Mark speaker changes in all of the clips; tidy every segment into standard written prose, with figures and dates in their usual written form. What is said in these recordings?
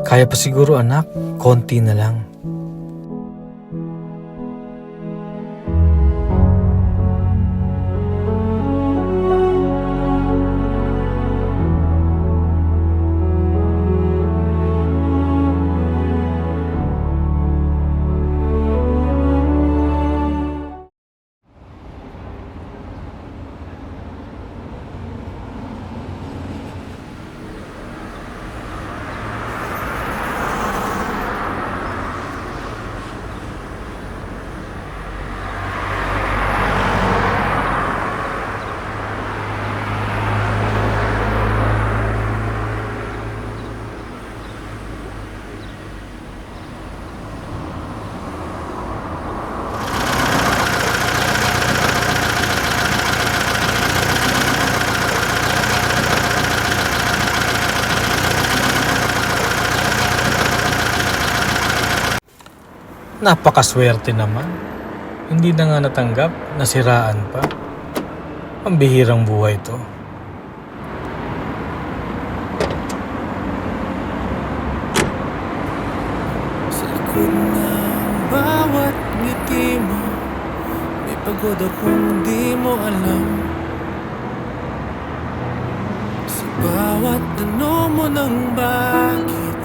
Speaker 1: Kaya pa siguro anak, konti na lang. Napakaswerte naman. Hindi na nga natanggap, nasiraan pa. Ang bihirang buhay to.
Speaker 2: Sa likod ng bawat ngiti mo, may pagod akong di mo alam. Sa bawat ano mo ng bakit,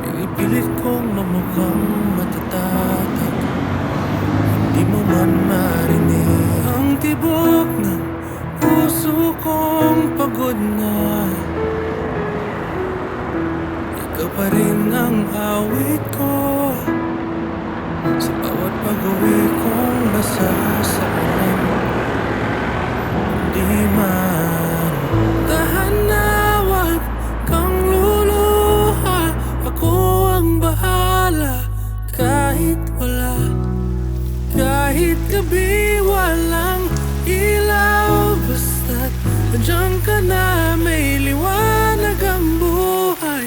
Speaker 2: pinipilit kong mamukhang matatatag. Hindi mo man marinig ang tibok ng puso kong pagod na. Ikaw pa rin ang awit ko sa bawat pag-uwi kong basa sa ulan. Hindi man tahan na, wag kang luluha. Ako ang bahala kahit wala. Kahit gabi walang ilaw, basta't nandiyan ka na, may liwanag ang buhay.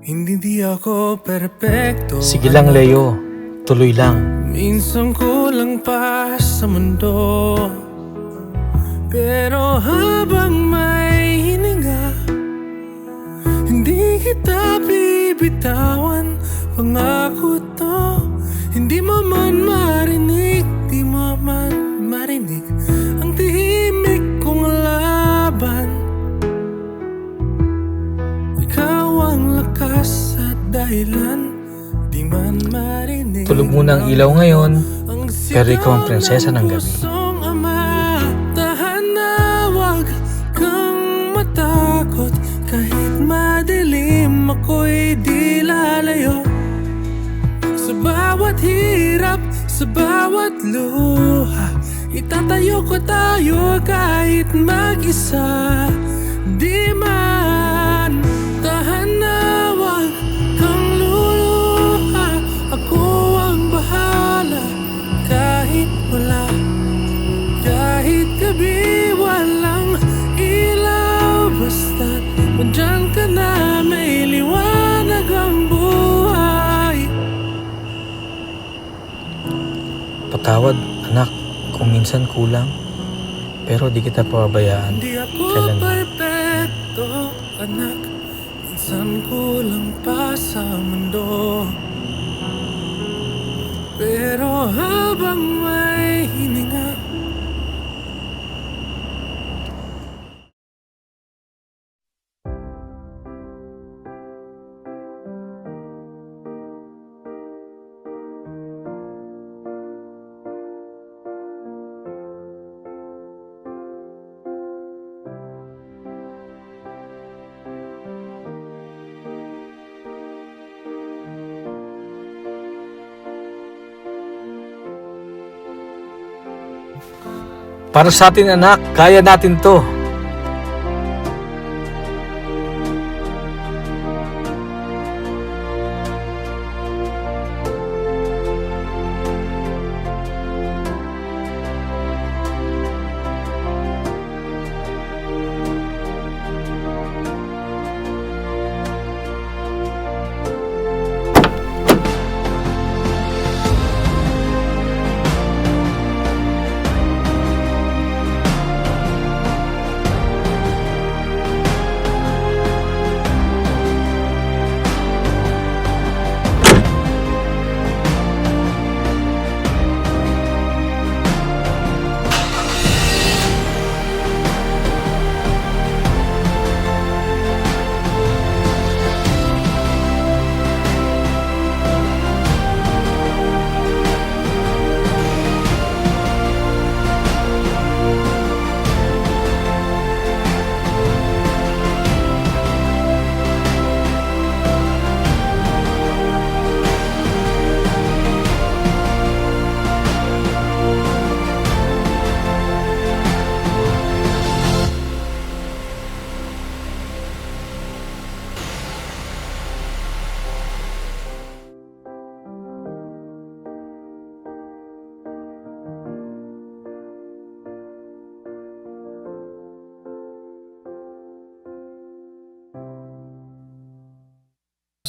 Speaker 2: Hindi di ako perpekto.
Speaker 1: Sige lang Leo, tuloy lang.
Speaker 2: Minsan kulang pa sa mundo, pero habang may hininga, hindi kita bibitawan. Pangako to, hindi mo man marinig, di mo man marinig ang tahimik kong laban. Ikaw ang lakas at dahilan, di man marinig.
Speaker 1: Tulog muna ang ilaw ngayon, pero ikaw ang prinsesa ng gabi.
Speaker 2: Tahan na, wag kang matakot. Kahit madilim, ako'y di lalayo. Sa bawat hirap, sa bawat luha, itatayo ko tayo kahit mag-isa. Di man tahan na, wag kang luluha. Ako ang bahala kahit wala. Kahit gabi walang ilaw, basta't nandiyan ka na, may liwanag ang buhay.
Speaker 1: Patawad anak kung minsan kulang, pero di kita pababayaan.
Speaker 2: Hindi ako
Speaker 1: Kailan?
Speaker 2: perfecto, anak. Minsan kulang pa sa mundo, pero habang may hininga,
Speaker 1: Para sa atin anak, kaya natin to.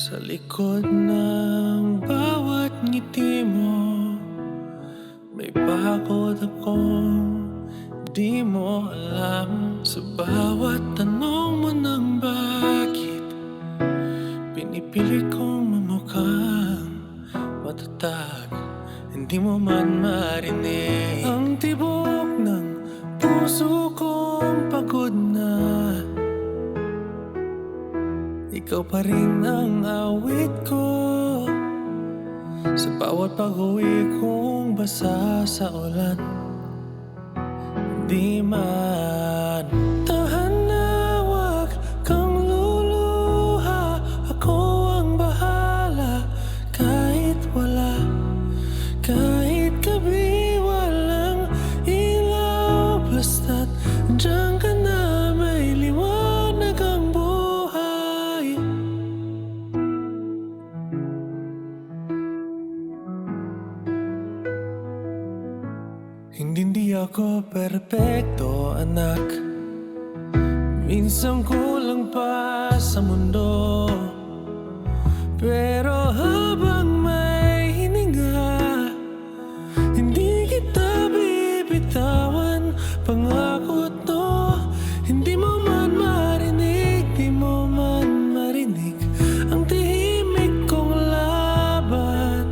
Speaker 2: Sa likod ng bawat ngiti mo, may pagod akong di mo alam. Sa bawat tanong mo ng bakit, pinipili kong mamukhang matatag. Hindi mo man marinig ang tibok ng puso kong pagod na. Ikaw pa rin ang awit ko sa bawat pag-uwi kong basa sa ulan. Di man tahan na wag kang luluha, ako ang bahala. Kahit wala, kahit gabi walang ilaw, basta't diyan ka na, may liwanag ang buhay. Hindi ako perpekto, anak. Minsan kulang pa sa mundo, pero habang may hininga, hindi kita bibitawan. Pangako to, hindi mo man marinig, di mo man marinig ang tahimik kong laban.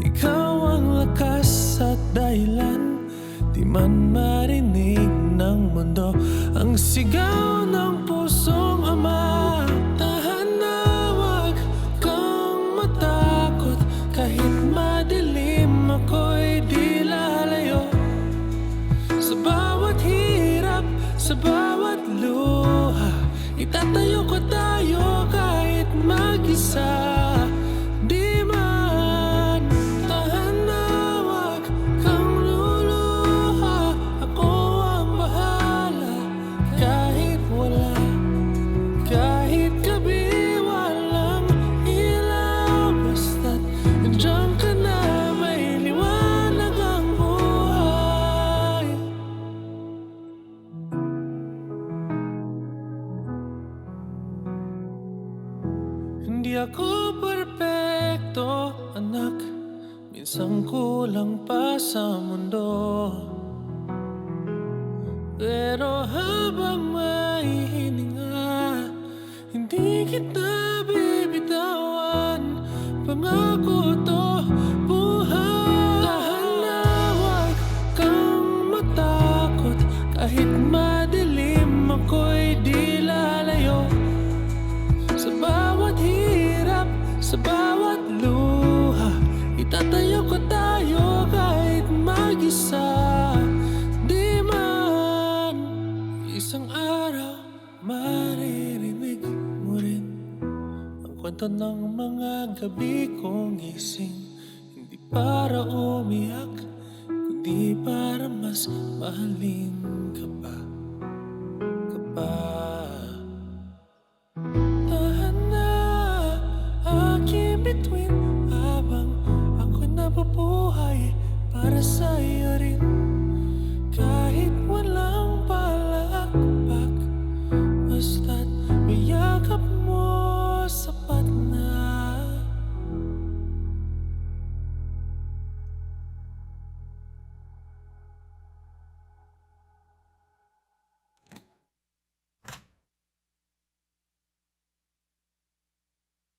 Speaker 2: Ikaw ang lakas at dahilan, di man marinig ng mundo ang sigaw ng pusong ama. Tahan na wag kang matakot, kahit madilim ako'y di lalayo. Sa bawat hirap, sa bawat luha, itatayo ko tayo kahit mag-isa. Di man tahan na wag kang luluha, ako ang bahala. Kahit wala, kahit gabi walang ilaw, basta't nandiyan ka na, may liwanag ang buhay. Hindi ako perpekto, anak. Minsan kulang pa sa mundo, pero habang may hininga, hindi kita bibitawan. Pangako to, buhay. Tahan na wag kang matakot, kahit madilim ako'y di lalayo. Sa bawat hirap, sa bawat luha, itatayo ko tayo kahit mag-isa. Di man isang araw maririnig mo rin ang kwento ng mga gabi kong gising. Hindi para umiyak, kundi para mas mahalin ka pa.